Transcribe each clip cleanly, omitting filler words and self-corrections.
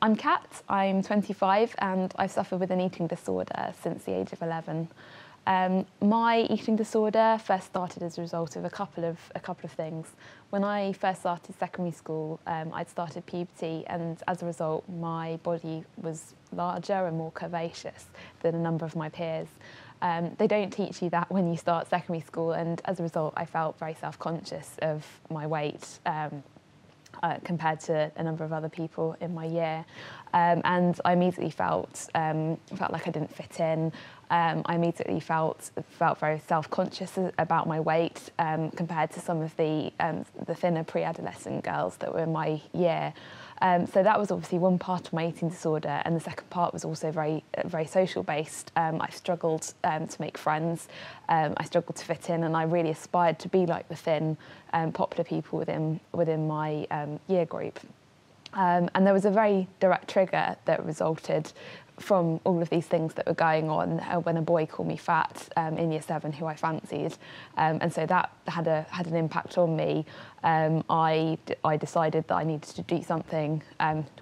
I'm Kat, I'm 25 and I've suffered with an eating disorder since the age of 11. My eating disorder first started as a result of a couple of things. When I first started secondary school, I'd started puberty, and as a result my body was larger and more curvaceous than a number of my peers. They don't teach you that when you start secondary school, and as a result I felt very self-conscious of my weight. Compared to a number of other people in my year, and I immediately felt like I didn't fit in. I immediately felt very self-conscious about my weight compared to some of the thinner pre-adolescent girls that were in my year. So that was obviously one part of my eating disorder, and the second part was also very social based. I struggled to make friends, I struggled to fit in, and I really aspired to be like the thin, popular people within my year group. And there was a very direct trigger that resulted from all of these things that were going on when a boy called me fat in year 7 who I fancied, and so that had an impact on me. I decided that I needed to do something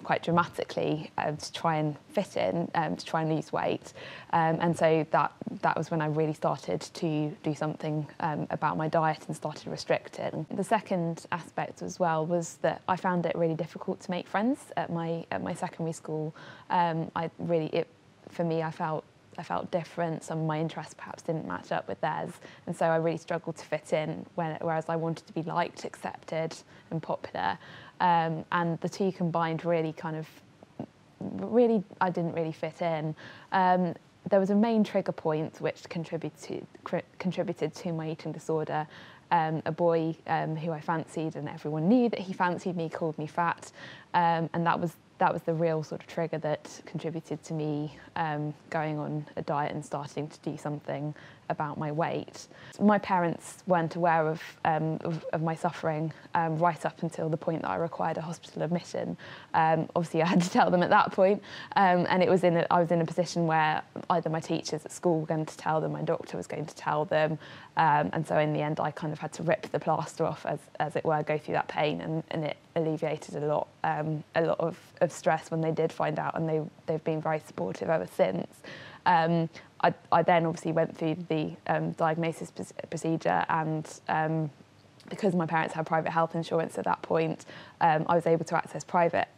quite dramatically to try and fit in, to try and lose weight, and so that was when I really started to do something about my diet and started restricting. The second aspect as well was that I found it really difficult to make friends at my secondary school. For me, I felt different. Some of my interests perhaps didn't match up with theirs, and so I really struggled to fit in, whereas I wanted to be liked, accepted and popular, and the two combined really I didn't really fit in. There was a main trigger point which contributed to my eating disorder. A boy who I fancied, and everyone knew that he fancied me, called me fat, and that was the real sort of trigger that contributed to me going on a diet and starting to do something about my weight. My parents weren't aware of my suffering right up until the point that I required a hospital admission. Obviously I had to tell them at that point, and I was in a position where either my teachers at school were going to tell them, my doctor was going to tell them, and so in the end I kind of had to rip the plaster off, as it were, go through that pain, and it alleviated a lot of stress when they did find out, and they've been very supportive ever since. I then obviously went through the diagnosis procedure, and because my parents had private health insurance at that point, I was able to access private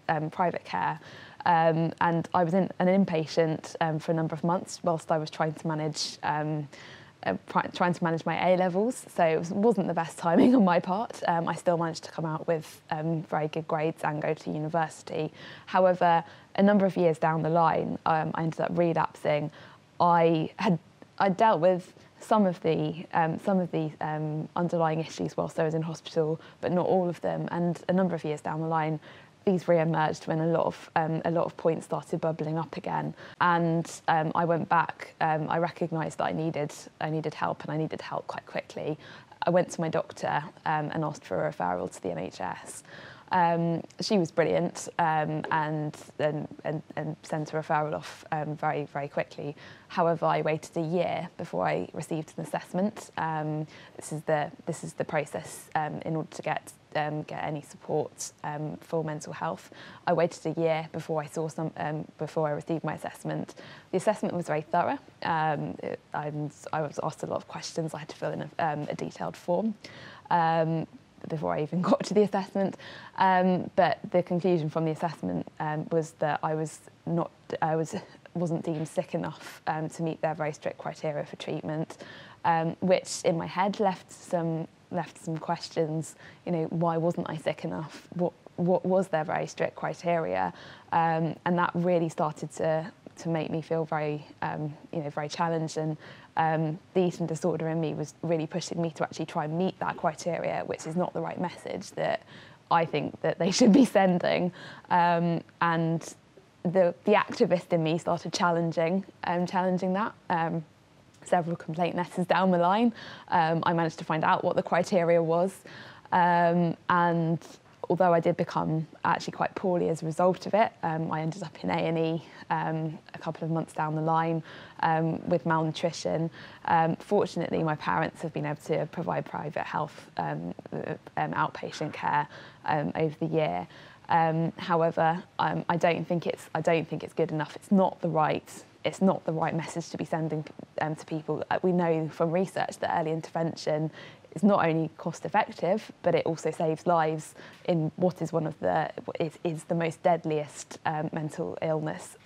care, and I was an inpatient for a number of months whilst I was trying to manage my A-levels, so it wasn't the best timing on my part. I still managed to come out with very good grades and go to university. However, a number of years down the line, I ended up relapsing. I dealt with some of the underlying issues whilst I was in hospital, but not all of them. And a number of years down the line, these re-emerged when a lot of points started bubbling up again, and I went back. I recognised that I needed help, and I needed help quite quickly. I went to my doctor and asked for a referral to the NHS. She was brilliant, and sent a referral off very quickly. However, I waited a year before I received an assessment. This is the process in order to get any support for mental health. I waited a year before I received my assessment. The assessment was very thorough. I was asked a lot of questions. I had to fill in a detailed form before I even got to the assessment. But the conclusion from the assessment was that I wasn't deemed sick enough to meet their very strict criteria for treatment, which in my head left some questions. You know, why wasn't I sick enough? What was their very strict criteria? And that really started to make me feel very challenged, and the eating disorder in me was really pushing me to actually try and meet that criteria, which is not the right message that I think that they should be sending. And the activist in me started challenging that. Several complaint letters down the line, I managed to find out what the criteria was, and although I did become actually quite poorly as a result of it, I ended up in A&E a couple of months down the line with malnutrition. Fortunately, my parents have been able to provide private health outpatient care over the year. However, I don't think it's good enough. It's not the right message to be sending to people. We know from research that early intervention is not only cost effective, but it also saves lives in what is is the most deadliest mental illness.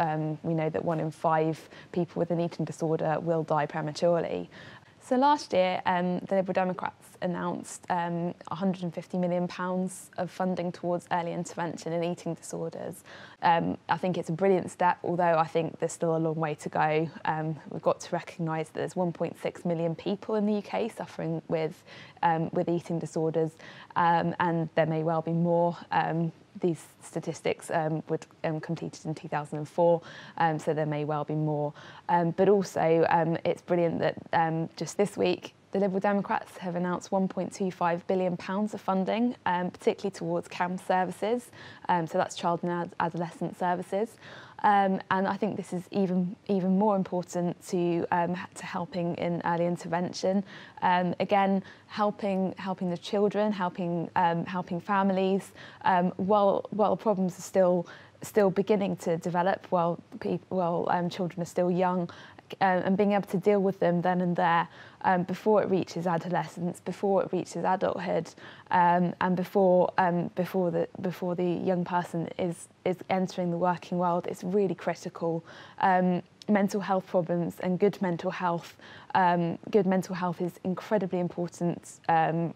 We know that 1 in 5 people with an eating disorder will die prematurely. So last year, the Liberal Democrats announced £150 million of funding towards early intervention in eating disorders. I think it's a brilliant step, although I think there's still a long way to go. We've got to recognise that there's 1.6 million people in the UK suffering with eating disorders, and there may well be more. These statistics were completed in 2004, so there may well be more. But also, it's brilliant that just this week, the Liberal Democrats have announced £1.25 billion of funding, particularly towards CAM services, so that's child and adolescent services. And I think this is even more important to helping in early intervention. Again, helping the children, helping families, while problems are still beginning to develop, while children are still young, and being able to deal with them then and there, before it reaches adolescence, before it reaches adulthood, and before the young person is entering the working world. It's really critical. Mental health problems and good mental health is incredibly important to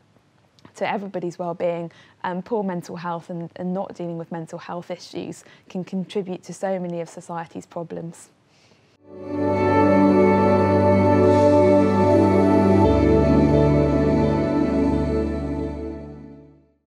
everybody's well-being. Poor mental health and not dealing with mental health issues can contribute to so many of society's problems.